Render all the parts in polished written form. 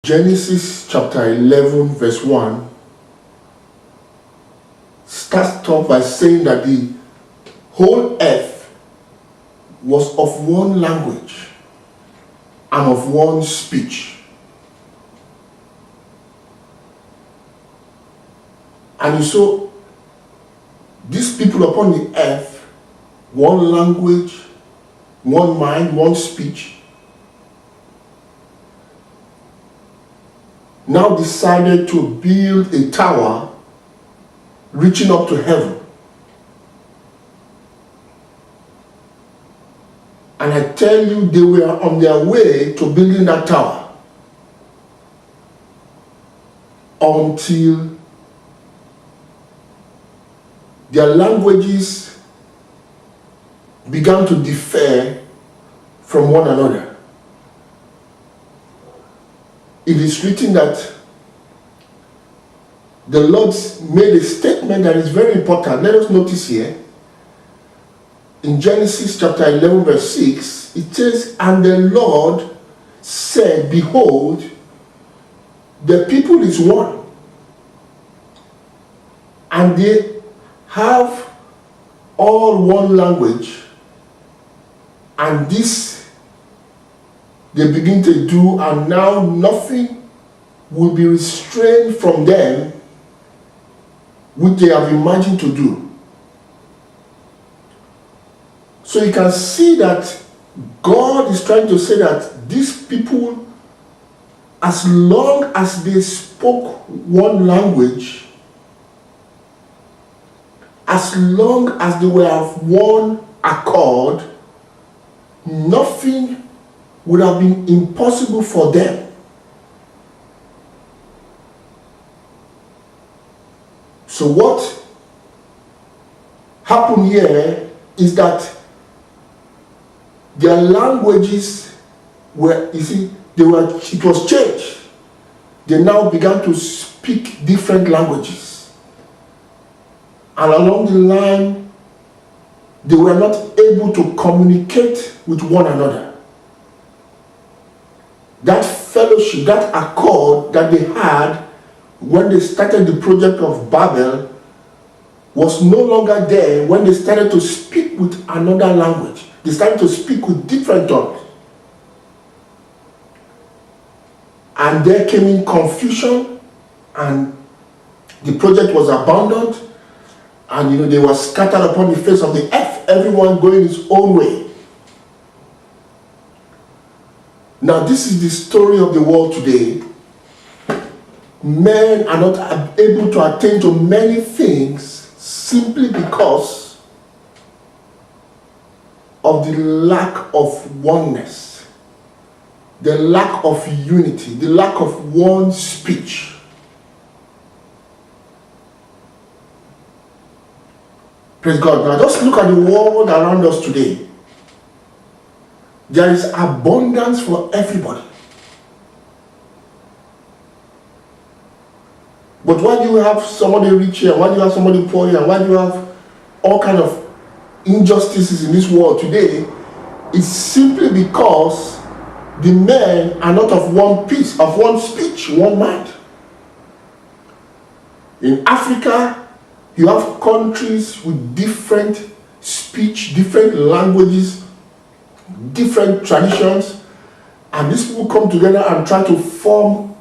Genesis chapter 11 verse 1 starts off by saying that the whole earth was of one language and of one speech. And so these people upon the earth, one language, one mind, one speech, now decided to build a tower reaching up to heaven. And I tell you, they were on their way to building that tower until their languages began to differ from one another. It is written that the Lord made a statement that is very important. Let us notice here. In Genesis chapter 11 verse 6, it says, "And the Lord said, Behold, the people is one, and they have all one language, and this they begin to do, and now nothing will be restrained from them which they have imagined to do." So you can see that God is trying to say that these people, as long as they spoke one language, as long as they were of one accord, nothing would have been impossible for them. So what happened here is that their languages were, it was changed. They now began to speak different languages. And along the line, they were not able to communicate with one another. That fellowship, that accord that they had when they started the project of Babel was no longer there when they started to speak with another language. They started to speak with different tongues. And there came in confusion, and the project was abandoned, and they were scattered upon the face of the earth, everyone going his own way. Now this is the story of the world today. Men are not able to attain to many things simply because of the lack of oneness, the lack of unity, the lack of one speech. Praise God. Now just look at the world around us today. There is abundance for everybody. But why do you have somebody rich here? Why do you have somebody poor here? Why do you have all kind of injustices in this world today? It's simply because the men are not of one piece, of one speech, one mind. In Africa, you have countries with different speech, different languages, different traditions, and these people come together and try to form,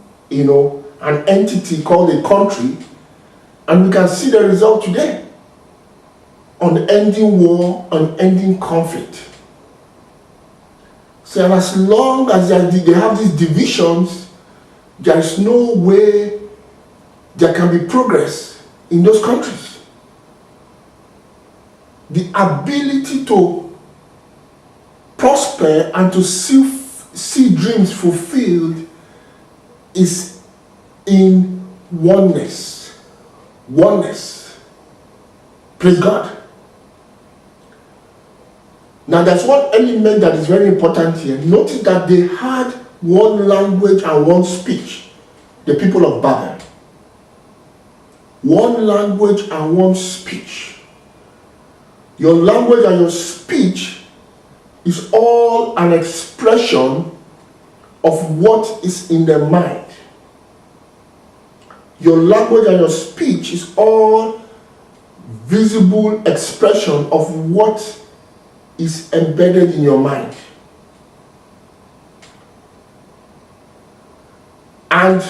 an entity called a country, and we can see the result today: unending war, unending conflict. So as long as they have these divisions, there is no way there can be progress in those countries. The ability to prosper and to see dreams fulfilled is in oneness. Oneness. Praise God. Now there's one element that is very important here. Notice that they had one language and one speech. The people of Babel. One language and one speech. Your language and your speech is all an expression of what is in their mind. Your language and your speech is all visible expression of what is embedded in your mind. And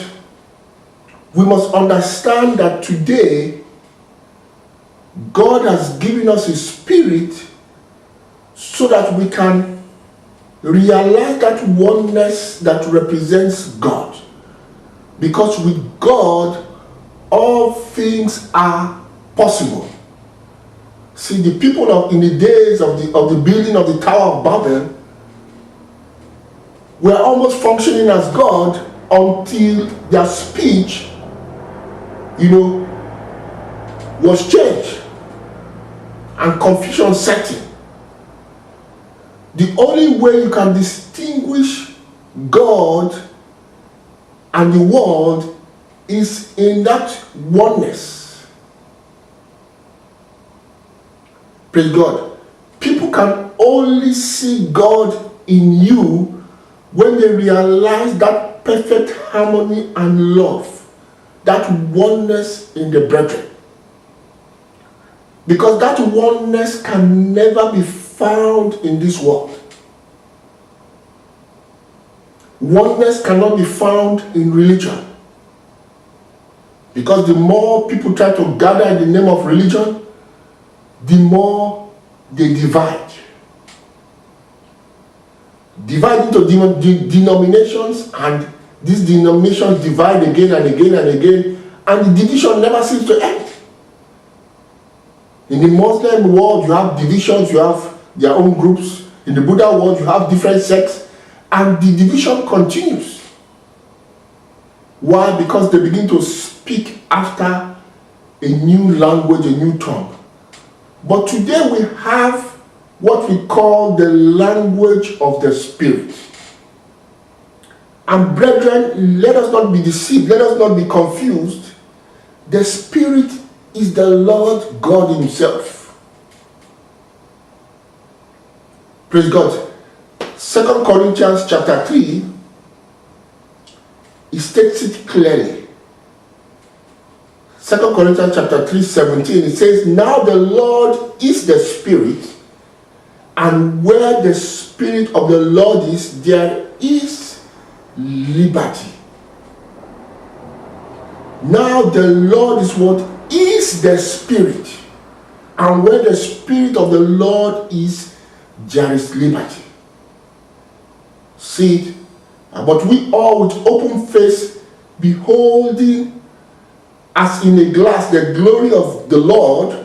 we must understand that today, God has given us His Spirit so that we can realize that oneness that represents God. Because with God, all things are possible. See, the people in the days of the building of the Tower of Babel were almost functioning as God until their speech, was changed and confusion set in. The only way you can distinguish God and the world is in that oneness. Praise God. People can only see God in you when they realize that perfect harmony and love, that oneness in the brethren. Because that oneness can never be found in this world. Oneness cannot be found in religion. Because the more people try to gather in the name of religion, the more they divide. Divide into denominations, and these denominations divide again and again and again, and the division never seems to end. In the Muslim world, you have divisions, you have their own groups. In the Buddha world, you have different sects, and the division continues. Why? Because they begin to speak after a new language, a new tongue. But today we have what we call the language of the Spirit. And brethren, let us not be deceived, let us not be confused. The Spirit is the Lord God Himself. Praise God. 2 Corinthians chapter 3, it states it clearly. 2 Corinthians chapter 3, 17, it says, "Now the Lord is the Spirit, and where the Spirit of the Lord is, there is liberty." Now the Lord is what? Is the Spirit. And where the Spirit of the Lord is, there is liberty. See it? But we all with open face, beholding as in a glass the glory of the Lord,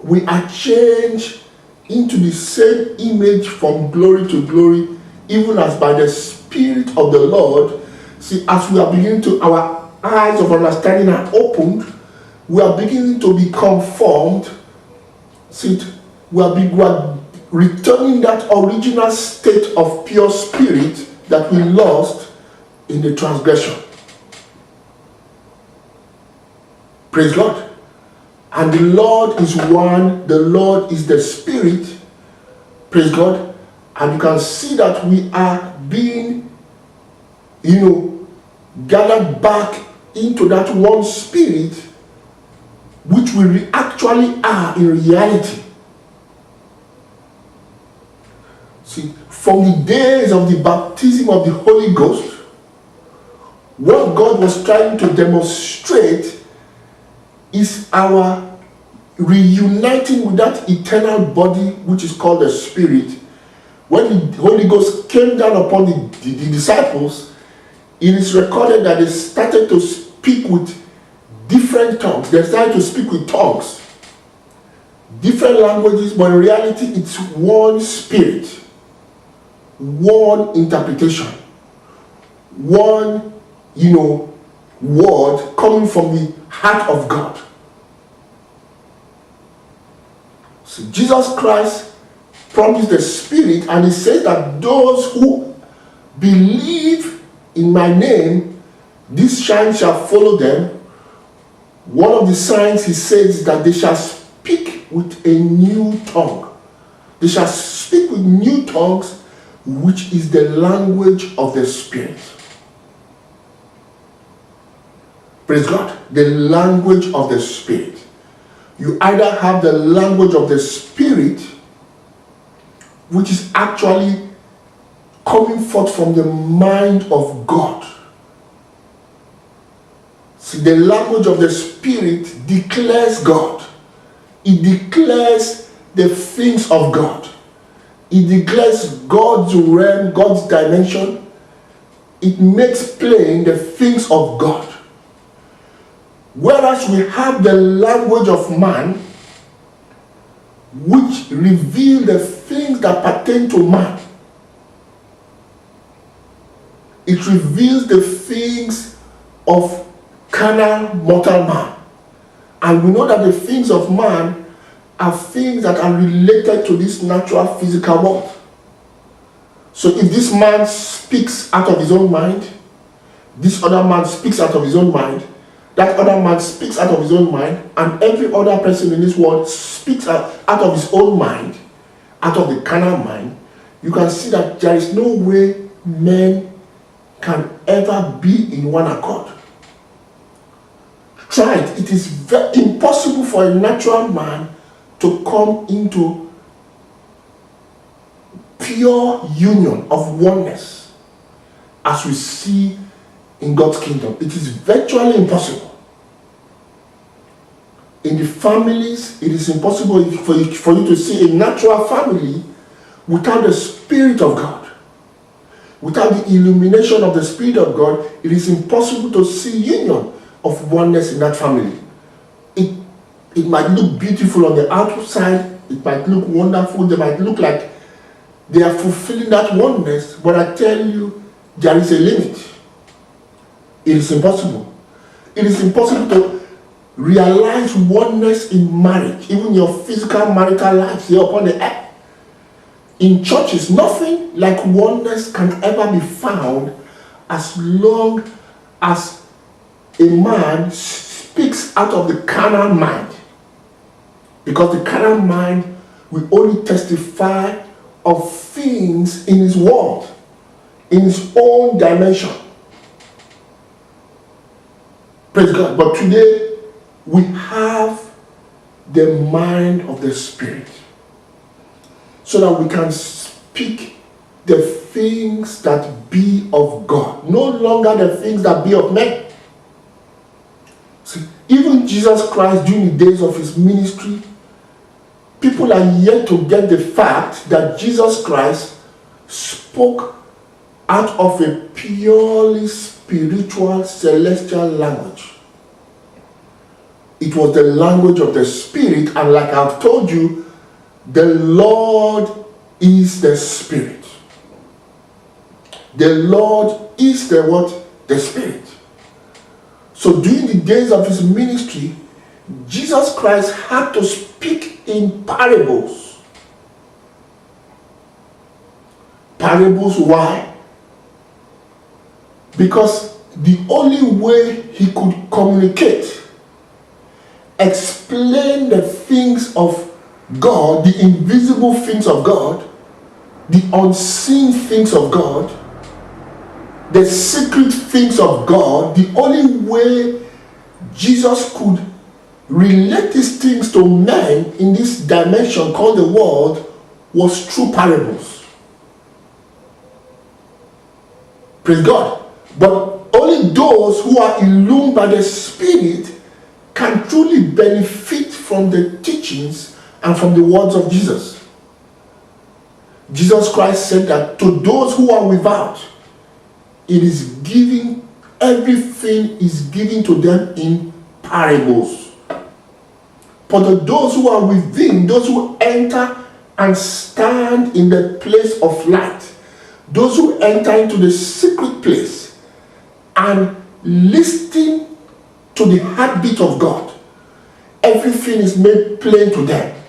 we are changed into the same image from glory to glory, even as by the Spirit of the Lord. See, as we are beginning to, our eyes of understanding are opened, we are beginning to be conformed. See, we are returning that original state of pure spirit that we lost in the transgression. Praise God. And the Lord is one, the Lord is the Spirit. Praise God. And you can see that we are being, gathered back into that one Spirit, which we actually are in reality. See, from the days of the baptism of the Holy Ghost, what God was trying to demonstrate is our reuniting with that eternal body which is called the Spirit. When the Holy Ghost came down upon the disciples, it is recorded that they started to speak with different tongues. They started to speak with tongues, different languages, but in reality it's one Spirit, one interpretation, one, word coming from the heart of God. So Jesus Christ promised the Spirit, and He says that those who believe in my name, this sign shall follow them. One of the signs He says is that they shall speak with a new tongue. They shall speak with new tongues, which is the language of the Spirit. Praise God. The language of the Spirit. You either have the language of the Spirit, which is actually coming forth from the mind of God. See, the language of the Spirit declares God. It declares the things of God. It declares God's realm, God's dimension. It makes plain the things of God. Whereas we have the language of man, which reveal the things that pertain to man. It reveals the things of carnal, mortal man. And we know that the things of man are things that are related to this natural, physical world. So if this man speaks out of his own mind, this other man speaks out of his own mind, that other man speaks out of his own mind, and every other person in this world speaks out of his own mind, out of the carnal mind, you can see that there is no way men can ever be in one accord. Try it. It is very impossible for a natural man to come into pure union of oneness as we see in God's kingdom. It is virtually impossible. In the families, it is impossible for you to see a natural family without the Spirit of God. Without the illumination of the Spirit of God, it is impossible to see union of oneness in that family. It might look beautiful on the outside, it might look wonderful, they might look like they are fulfilling that oneness, but I tell you, there is a limit. It is impossible. It is impossible to realize oneness in marriage, even your physical marital life here upon the earth. In churches, nothing like oneness can ever be found as long as a man speaks out of the carnal mind. Because the carnal mind will only testify of things in his world, in his own dimension. Praise God. But today, we have the mind of the Spirit, so that we can speak the things that be of God, no longer the things that be of men. See, even Jesus Christ, during the days of his ministry, people are yet to get the fact that Jesus Christ spoke out of a purely spiritual, celestial language. It was the language of the Spirit, and like I've told you, the Lord is the Spirit. The Lord is the what? The Spirit. So during the days of his ministry, Jesus Christ had to speak in parables. Parables, why? Because the only way he could communicate, explain the things of God, the invisible things of God, the unseen things of God, the secret things of God, the only way Jesus could relate these things to men in this dimension called the world was through parables. Praise God. But only those who are illumined by the Spirit can truly benefit from the teachings and from the words of Jesus. Jesus Christ said that to those who are without, it is given, everything is given to them in parables. But to those who are within, those who enter and stand in the place of light, those who enter into the secret place and listen to the heartbeat of God, everything is made plain to them.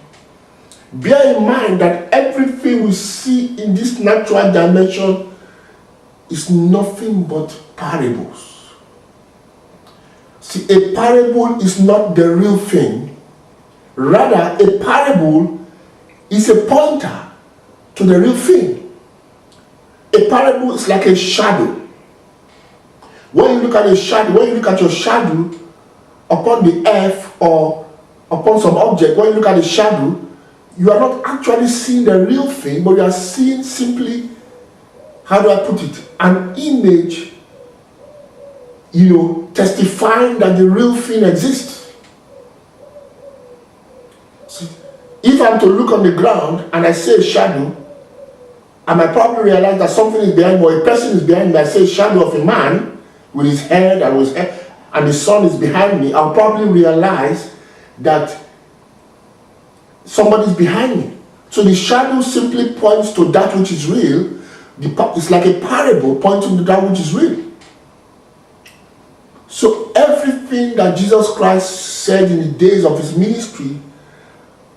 Bear in mind that everything we see in this natural dimension is nothing but parables. See, a parable is not the real thing. Rather, a parable is a pointer to the real thing. A parable is like a shadow. When you look at a shadow, when you look at your shadow upon the earth or upon some object, when you look at the shadow, you are not actually seeing the real thing, but you are seeing simply, how do I put it, an image, testifying that the real thing exists. See, if I'm to look on the ground and I see a shadow, I might probably realize that something is behind me, or a person is behind me. I say a shadow of a man with his head and the sun is behind me. I'll probably realize that somebody is behind me. So the shadow simply points to that which is real. It's like a parable pointing to that which is real. So everything that Jesus Christ said in the days of his ministry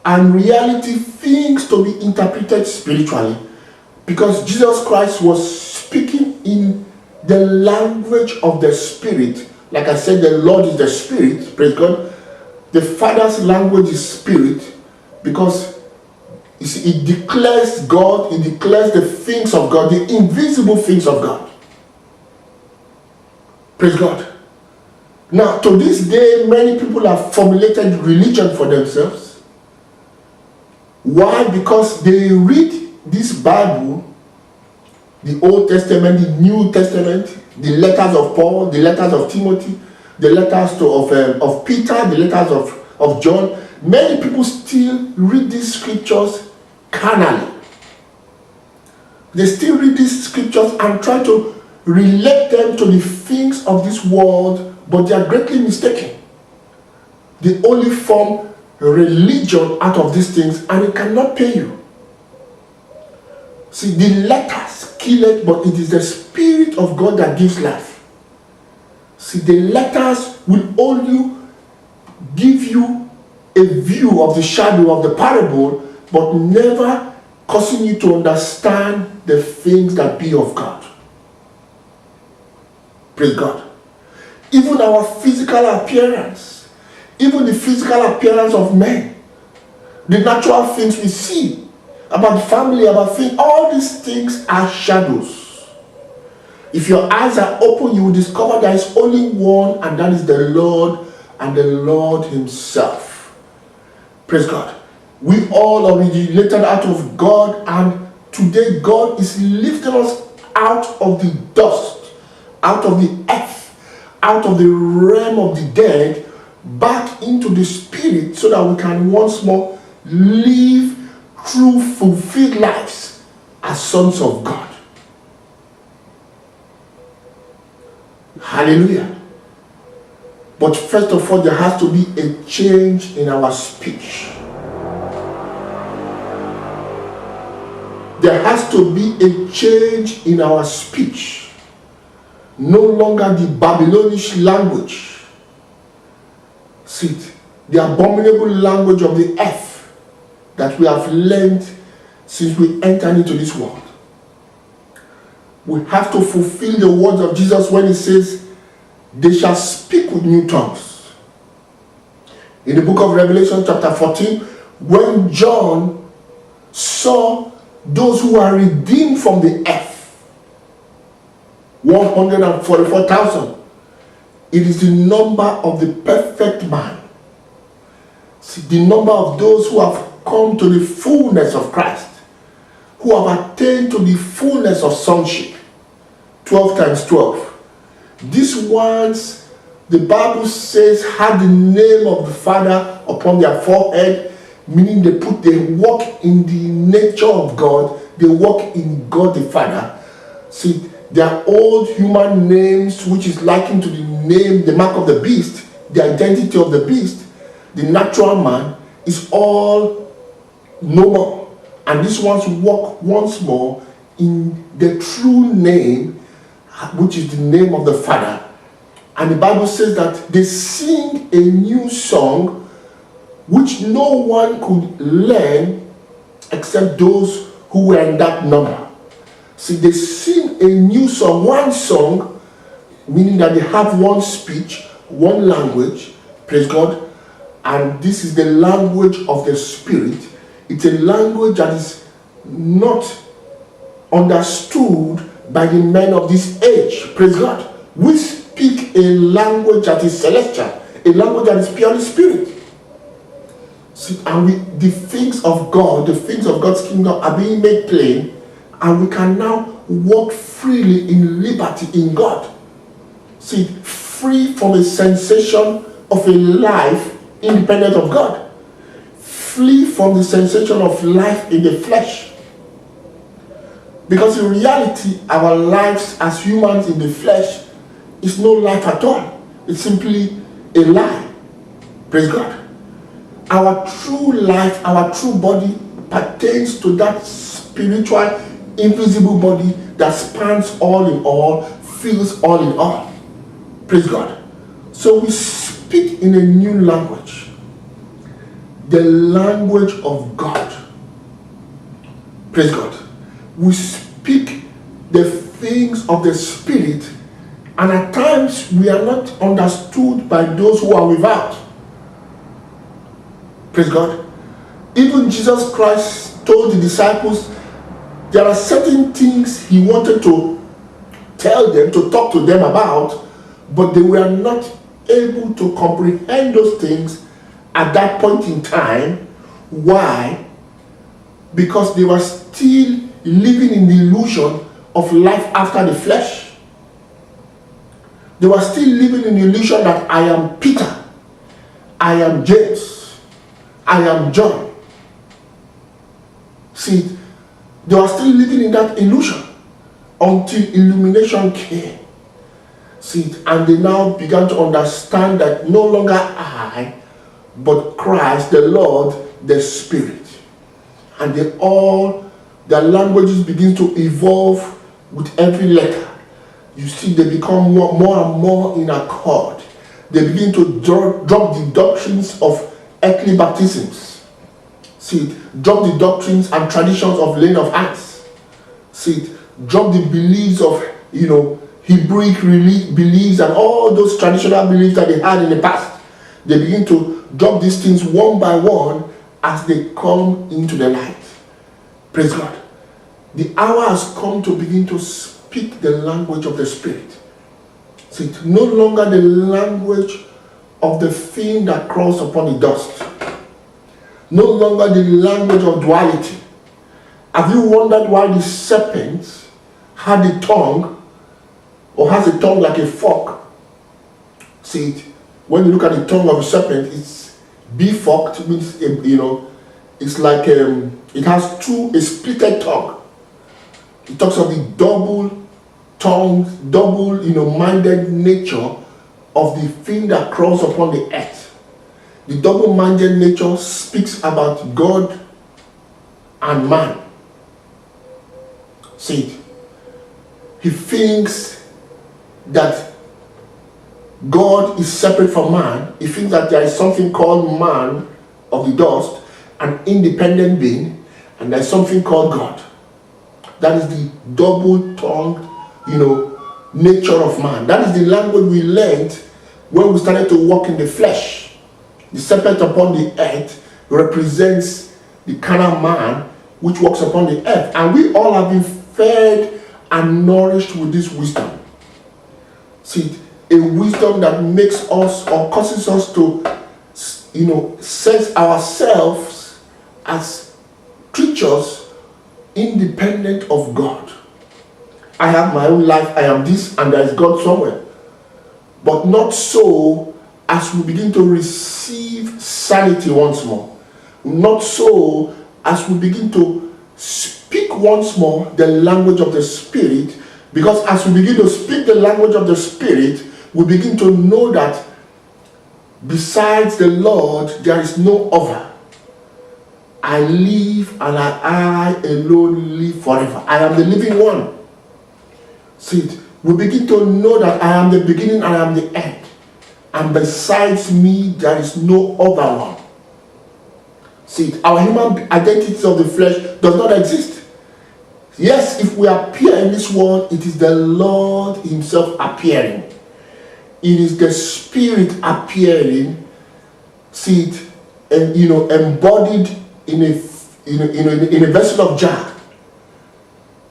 and reality, things to be interpreted spiritually, because Jesus Christ was speaking in the language of the Spirit. Like I said, the Lord is the Spirit, praise God. The Father's language is Spirit, because you see, it declares God, it declares the things of God, the invisible things of God. Praise God. Now, to this day, many people have formulated religion for themselves. Why? Because they read this Bible, the Old Testament, the New Testament, the letters of Paul, the letters of Timothy, the letters of Peter, the letters of John. Many people still read these scriptures carnally. They still read these scriptures and try to relate them to the things of this world, but they are greatly mistaken. They only form religion out of these things, and it cannot pay you. See, the letters kill it, but it is the Spirit of God that gives life. See, the letters will only give you a view of the shadow of the parable, but never causing you to understand the things that be of God. Praise God. Even our physical appearance, even the physical appearance of men, the natural things we see, about family, about things, all these things are shadows. If your eyes are open, you will discover there is only one, and that is the Lord, and the Lord himself. Praise God. We all originated out of God, and today God is lifting us out of the dust, out of the earth, out of the realm of the dead, back into the Spirit, so that we can once more live true, fulfilled lives as sons of God. Hallelujah. But first of all, there has to be a change in our speech. There has to be a change in our speech. No longer the Babylonish language. See, the abominable language of the earth that we have learned since we entered into this world. We have to fulfill the words of Jesus when he says, they shall speak with new tongues. In the book of Revelation chapter 14, when John saw those who are redeemed from the earth, 144,000, it is the number of the perfect man. See, the number of those who have come to the fullness of Christ, who have attained to the fullness of sonship. 12 times 12. These ones, the Bible says, had the name of the Father upon their forehead, meaning they walk in the nature of God, they walk in God the Father. See, their old human names, which is likened to the name, the mark of the beast, the identity of the beast, the natural man, is all no more. And these ones walk once more in the true name, which is the name of the Father. And the Bible says that they sing a new song which no one could learn except those who were in that number. See, they sing a new song, one song, meaning that they have one speech, one language, praise God, and this is the language of the Spirit. It's a language that is not understood by the men of this age, praise God, which a language that is celestial, a language that is purely spirit. See, and the things of God, the things of God's kingdom are being made plain, and we can now walk freely in liberty in God. See, free from a sensation of a life independent of God. Flee from the sensation of life in the flesh. Because in reality, our lives as humans in the flesh is no life at all. It's simply a lie. Praise God. Our true life, our true body pertains to that spiritual, invisible body that spans all in all, fills all in all. Praise God. So we speak in a new language. The language of God. Praise God. We speak the things of the Spirit, and at times we are not understood by those who are without. Praise God. Even Jesus Christ told the disciples there are certain things he wanted to tell them, to talk to them about, but they were not able to comprehend those things at that point in time. Why? Because they were still living in the illusion of life after the flesh. They were still living in the illusion that I am Peter, I am James, I am John. See, they were still living in that illusion until illumination came. See, and they now began to understand that no longer I, but Christ, the Lord, the Spirit. And their languages begin to evolve with every letter. You see, they become more and more in accord. They begin to drop the doctrines of earthly baptisms. See, drop the doctrines and traditions of laying of hands. See, drop the beliefs of, Hebrewic beliefs and all those traditional beliefs that they had in the past. They begin to drop these things one by one as they come into the light. Praise God. The hour has come to begin to speak the language of the Spirit. See, it's no longer the language of the thing that crawls upon the dust. No longer the language of duality. Have you wondered why the serpent had a tongue, or has a tongue like a fork? See, when you look at the tongue of a serpent, it's beforked, means, it's like it has a splitted tongue. It talks of the double tongue, double-minded nature of the thing that crawls upon the earth. The double-minded nature speaks about God and man. See, he thinks that God is separate from man. He thinks that there is something called man of the dust, an independent being, and there's something called God. That is the double-tongued, nature of man. That is the language we learned when we started to walk in the flesh. The serpent upon the earth represents the carnal man which walks upon the earth. And we all have been fed and nourished with this wisdom. See, a wisdom that makes us or causes us to, sense ourselves as creatures independent of God. I have my own life, I am this, and there is God somewhere. But not so as we begin to receive sanity once more. Not so as we begin to speak once more the language of the Spirit. Because as we begin to speak the language of the Spirit, we begin to know that besides the Lord, there is no other. I live and I alone live forever. I am the living one. See it. We begin to know that I am the beginning and I am the end. And besides me, there is no other one. See it. Our human identity of the flesh does not exist. Yes, if we appear in this world, it is the Lord himself appearing. It is the Spirit appearing. See it. And embodied in a vessel of jar.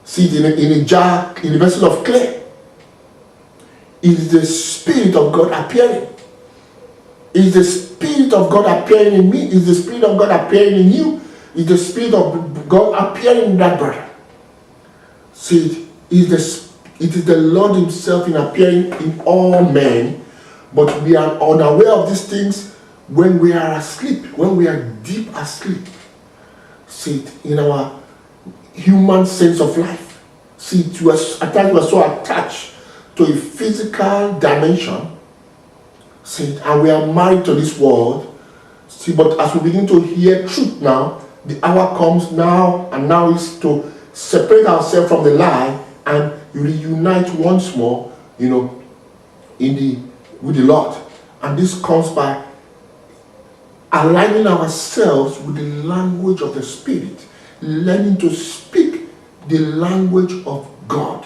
See it, in a jar, in a vessel of clay. is the Spirit of God appearing. Is the Spirit of God appearing in me? Is the Spirit of God appearing in you? Is the Spirit of God appearing in that brother? See, it is the Lord Himself in appearing in all men, but we are unaware of these things when we are asleep, when we are deep asleep. See, in our human sense of life. See, at times we are so attached to a physical dimension. See, and we are married to this world. See, but as we begin to hear truth now, the hour comes now, and now is to separate ourselves from the lie and reunite once more, with the Lord. And this comes by aligning ourselves with the language of the Spirit, learning to speak the language of God.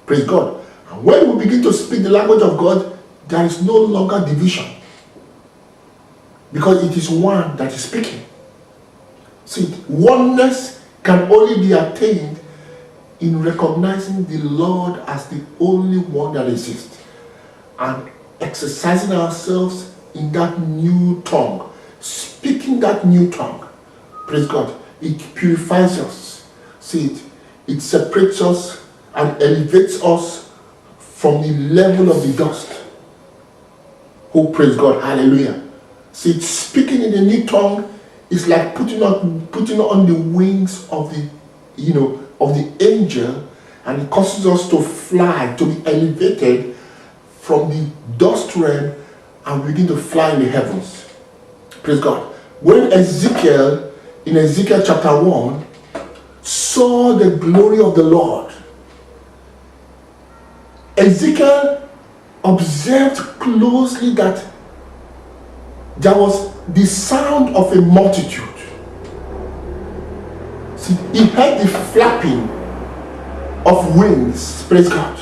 Praise God. And when we begin to speak the language of God, there is no longer division, because it is one that is speaking. See, oneness can only be attained in recognizing the Lord as the only one that exists and exercising ourselves in that new tongue, speaking that new tongue. Praise God. It purifies us. See, it separates us and elevates us from the level of the dust. Oh, praise God. Hallelujah. See, speaking in the new tongue is like putting on the wings of the angel, and it causes us to fly, to be elevated from the dust realm and begin to fly in the heavens. Praise God. When Ezekiel, in Ezekiel chapter 1, saw the glory of the Lord, Ezekiel observed closely that there was the sound of a multitude. See, he heard the flapping of wings. Praise God.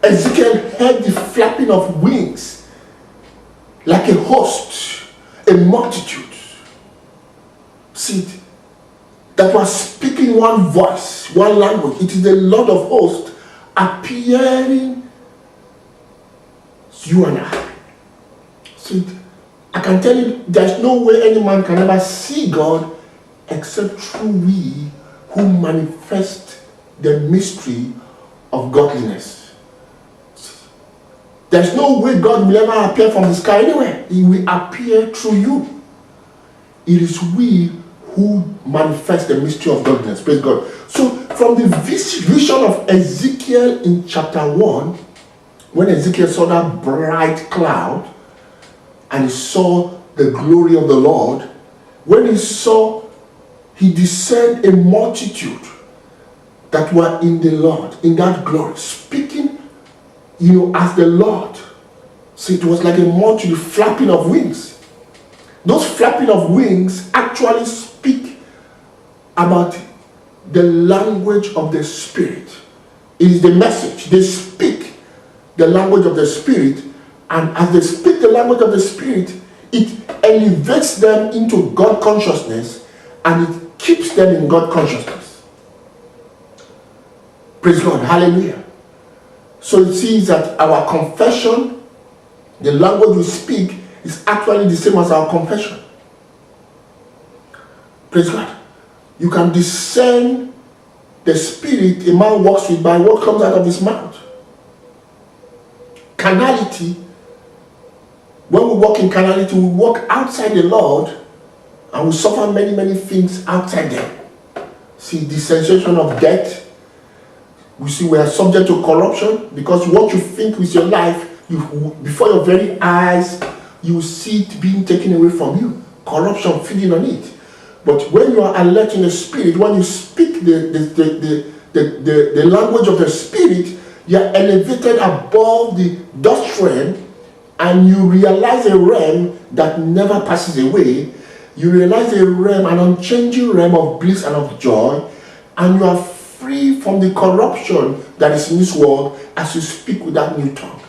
Ezekiel heard the flapping of wings like a host, a multitude. See, that was speaking one voice, one language. It is the Lord of hosts appearing you and I. See, I can tell you, there's no way any man can ever see God except through we who manifest the mystery of godliness. There's no way God will ever appear from the sky anywhere. He will appear through you. It is we who manifest the mystery of godliness. Praise God. So from the vision of Ezekiel in chapter 1, when Ezekiel saw that bright cloud and he saw the glory of the Lord, when he discerned a multitude that were in the Lord, in that glory, speaking, as the Lord. So it was like a multitude flapping of wings. Those flapping of wings actually speak about the language of the Spirit. It is the message. They speak the language of the Spirit, and as they speak the language of the Spirit, it elevates them into God consciousness, and it keeps them in God consciousness. Praise God. Hallelujah. So it sees that our confession, the language we speak, is actually the same as our confession. Praise God. You can discern the spirit a man walks with by what comes out of his mouth. Carnality, when we walk in carnality, we walk outside the Lord and we suffer many, many things outside them. See, the sensation of death. We see we are subject to corruption, because what you think with your life, before your very eyes, you see it being taken away from you. Corruption feeding on it. But when you are alert in the Spirit, when you speak the language of the Spirit, you are elevated above the dust realm, and you realize a realm that never passes away. You realize a realm, an unchanging realm of bliss and of joy, and you are free from the corruption that is in this world as you speak with that new tongue.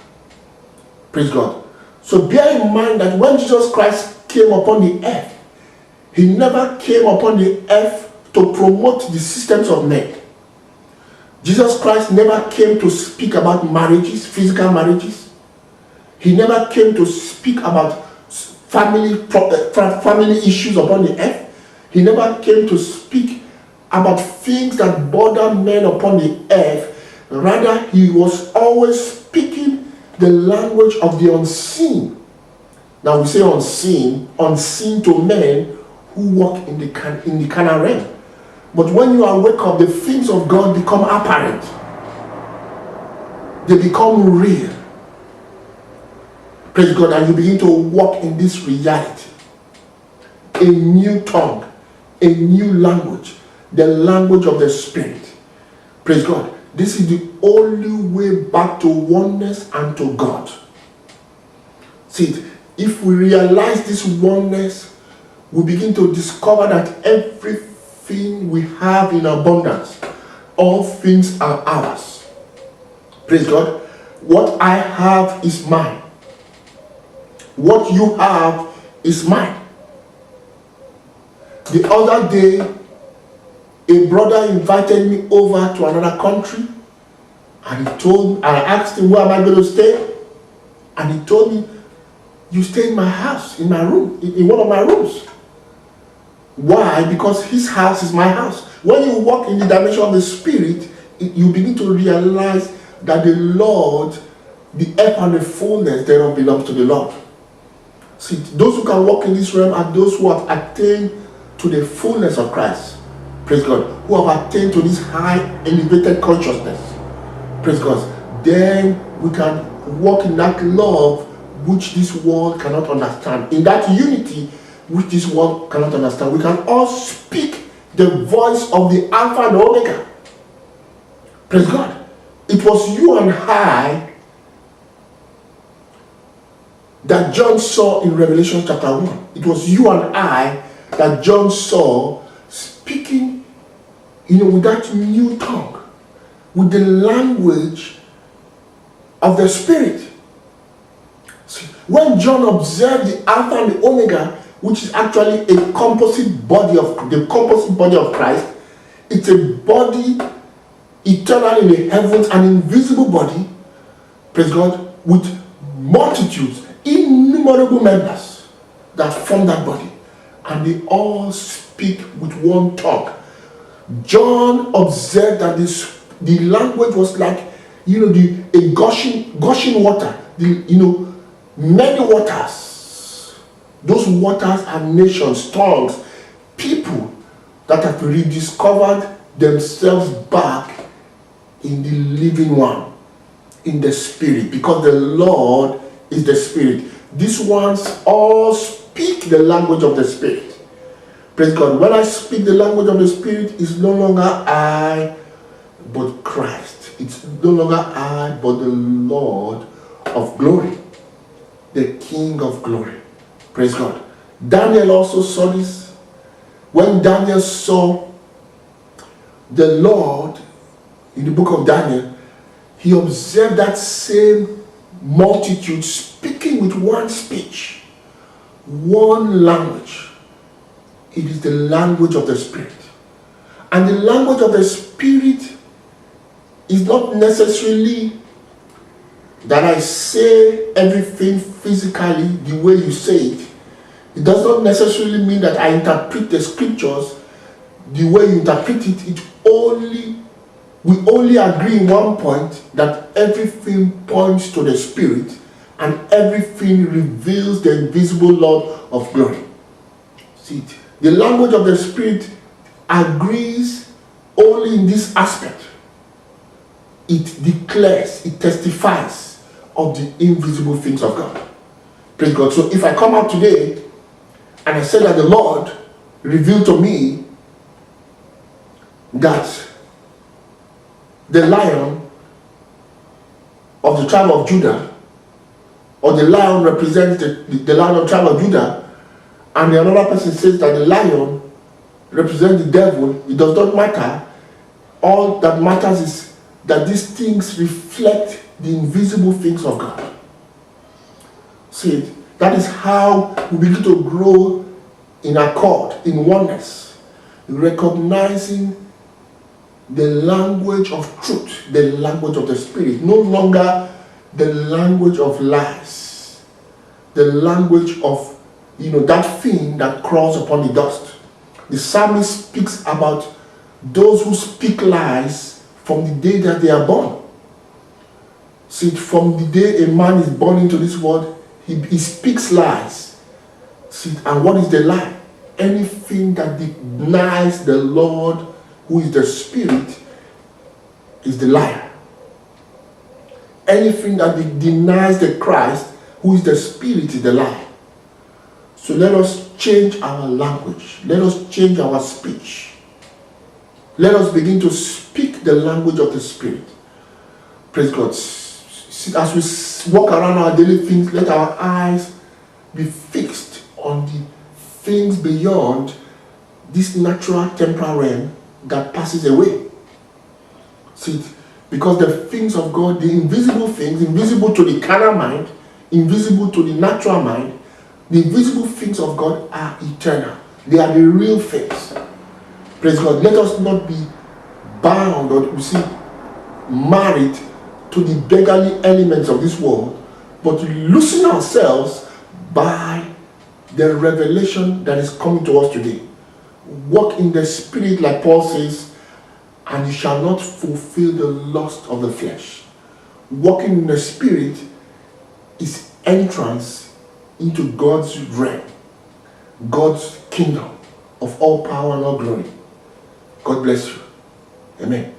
Praise God. So bear in mind that when Jesus Christ came upon the earth, he never came upon the earth to promote the systems of men. Jesus Christ never came to speak about marriages, physical marriages. He never came to speak about family issues upon the earth. He never came to speak about things that bother men upon the earth. Rather, he was always speaking the language of the unseen. Now we say unseen to men who walk in the carnal realm. But when you awake up, the things of God become apparent. They become real. Praise God, and you begin to walk in this reality. A new tongue, a new language, the language of the Spirit. Praise God. This is the only way back to oneness and to God. See, if we realize this oneness, we begin to discover that everything we have in abundance, all things are ours. Praise God. What I have is mine. What you have is mine. The other day, a brother invited me over to another country, and I asked him, where am I going to stay? And he told me, you stay in my house, in my room, in one of my rooms. Why? Because his house is my house. When you walk in the dimension of the Spirit, you begin to realize that the Lord, the earth and the fullness thereof belongs to the Lord. See, those who can walk in this realm are those who have attained to the fullness of Christ. Praise God. Who have attained to this high, elevated consciousness. Praise God. Then we can walk in that love which this world cannot understand. In that unity which this world cannot understand. We can all speak the voice of the Alpha and the Omega. Praise God. It was you and I that John saw in Revelation chapter 1. It was you and I that John saw speaking, with that new tongue, with the language of the Spirit. See, when John observed the Alpha and the Omega, which is actually a composite body of Christ, it's a body eternal in the heavens, an invisible body, praise God, with multitudes, innumerable members that form that body, and they all speak with one tongue. John observed that the language was like, a gushing water, many waters. Those waters are nations, tongues, people that have rediscovered themselves back in the living one, in the Spirit, because the Lord is the Spirit. These ones all speak the language of the Spirit. Praise God. When I speak the language of the Spirit, it's no longer I, but Christ. It's no longer I, but the Lord of glory, the King of glory. Praise God. Daniel also saw this. When Daniel saw the Lord in the book of Daniel, he observed that same multitude speaking with one speech, one language. It is the language of the Spirit. And the language of the Spirit is not necessarily that I say everything physically the way you say it. It does not necessarily mean that I interpret the scriptures the way you interpret it. We only agree in one point, that everything points to the Spirit and everything reveals the invisible Lord of glory. See it. The language of the Spirit agrees only in this aspect. It declares, it testifies of the invisible things of God. Praise God. So if I come out today and I say that the Lord revealed to me that the Lion of the tribe of Judah, or the lion represents the Lion of the tribe of Judah, and the another person says that the lion represents the devil, it does not matter. All that matters is that these things reflect the invisible things of God. See, that is how we begin to grow in accord, in oneness, recognizing the language of truth, the language of the Spirit, no longer the language of lies, the language of, that thing that crawls upon the dust. The psalmist speaks about those who speak lies from the day that they are born. See, from the day a man is born into this world, he speaks lies. See, and what is the lie? Anything that denies the Lord, who is the Spirit, is the liar. Anything that denies the Christ, who is the Spirit, is the liar. So let us change our language. Let us change our speech. Let us begin to speak the language of the Spirit. Praise God. As we walk around our daily things, let our eyes be fixed on the things beyond this natural temporal realm that passes away. See, because the things of God, the invisible things, invisible to the carnal mind, invisible to the natural mind, the invisible things of God are eternal. They are the real things. Praise God. Let us not be bound or, married to the beggarly elements of this world, but loosen ourselves by the revelation that is coming to us today. Walk in the Spirit, like Paul says, and you shall not fulfill the lust of the flesh. Walking in the Spirit is entrance into God's realm, God's kingdom of all power and all glory. God bless you. Amen.